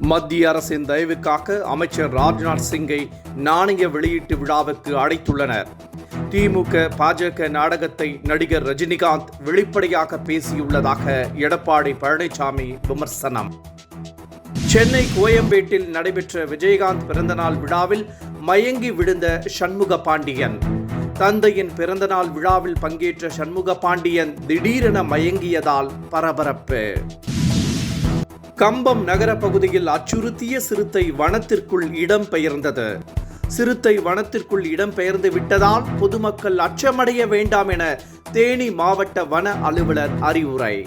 மத்திய அரசின் தயவுக்காக அமைச்சர் ராஜ்நாத் சிங்கை நாணய வெளியீட்டு விழாவுக்கு அழைத்துள்ளனர். திமுக பாஜக நாடகத்தை நடிகர் ரஜினிகாந்த் வெளிப்படையாக பேசியுள்ளதாக எடப்பாடி பழனிசாமி விமர்சனம். சென்னை கோயம்பேட்டில் நடைபெற்ற விஜயகாந்த் பிறந்தநாள் விழாவில் மயங்கி விழுந்த சண்முக பாண்டியன். தந்தையின் பிறந்தநாள் விழாவில் பங்கேற்ற சண்முக பாண்டியன் திடீரென மயங்கியதால் பரபரப்பு. கம்பம் நகர பகுதியில் அச்சுறுத்திய சிறுத்தை வனத்திற்குள் இடம்பெயர்ந்தது. சிறுத்தை வனத்திற்குள் இடம்பெயர்ந்து விட்டதால் பொதுமக்கள் அச்சமடைய வேண்டாம் என தேனி மாவட்ட வன அலுவலர் அறிவுரை.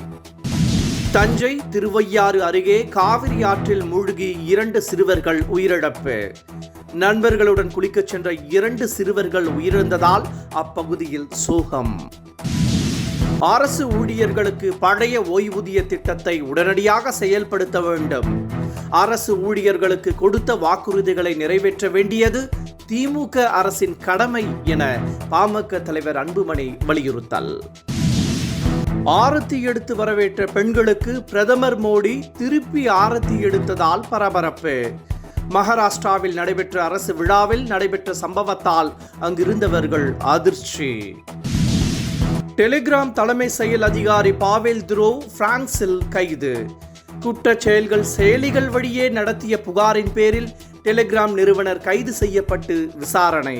தஞ்சை திருவையாறு அருகே காவிரி ஆற்றில் மூழ்கி 2 சிறுவர்கள் உயிரிழப்பு. நண்பர்களுடன் குளிக்கச் சென்ற 2 சிறுவர்கள் உயிரிழந்ததால் அப்பகுதியில் சோகம். அரசு ஊழியர்களுக்கு பழைய ஓய்வூதிய திட்டத்தை உடனடியாக செயல்படுத்த வேண்டும். அரசு ஊழியர்களுக்கு கொடுத்த வாக்குறுதிகளை நிறைவேற்ற வேண்டியது திமுக அரசின் கடமை என பாமக தலைவர் அன்புமணி வலியுறுத்தல். ஆரத்தி எடுத்து வரவேற்ற பெண்களுக்கு பிரதமர் மோடி திருப்பி ஆரத்தி எடுத்ததால் பரபரப்பு. மகாராஷ்டிராவில் நடைபெற்ற அரசு விழாவில் நடைபெற்ற சம்பவத்தால் அங்கிருந்தவர்கள் அதிர்ச்சி. டெலிகிராம் தலைமை செயல் அதிகாரி பாவேல் துரோவ் பிரான்சில் கைது. குற்றச் செயல்கள் செயலிகள் வழியே நடத்திய புகாரின் பேரில் டெலிகிராம் நிறுவனர் கைது செய்யப்பட்டு விசாரணை.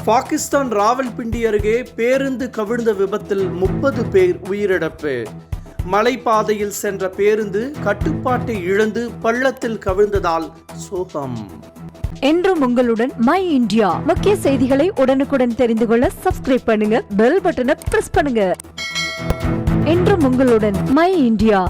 பாகிஸ்தான் ராவல்பிண்டி அருகே பேருந்து கவிழ்ந்த விபத்தில் 30 பேர் உயிரிழப்பு. மலைப்பாதையில் சென்ற பேருந்து கட்டுப்பாட்டை இழந்து பள்ளத்தில் கவிழ்ந்ததால் சோகம். என்றும் உங்களுடன் மை இந்தியா. முக்கிய செய்திகளை உடனுக்குடன் தெரிந்து கொள்ள சப்ஸ்கிரைப் பண்ணுங்க, பெல் பட்டனை பிரஸ் பண்ணுங்க. என்றும் உங்களுடன் மை இந்தியா.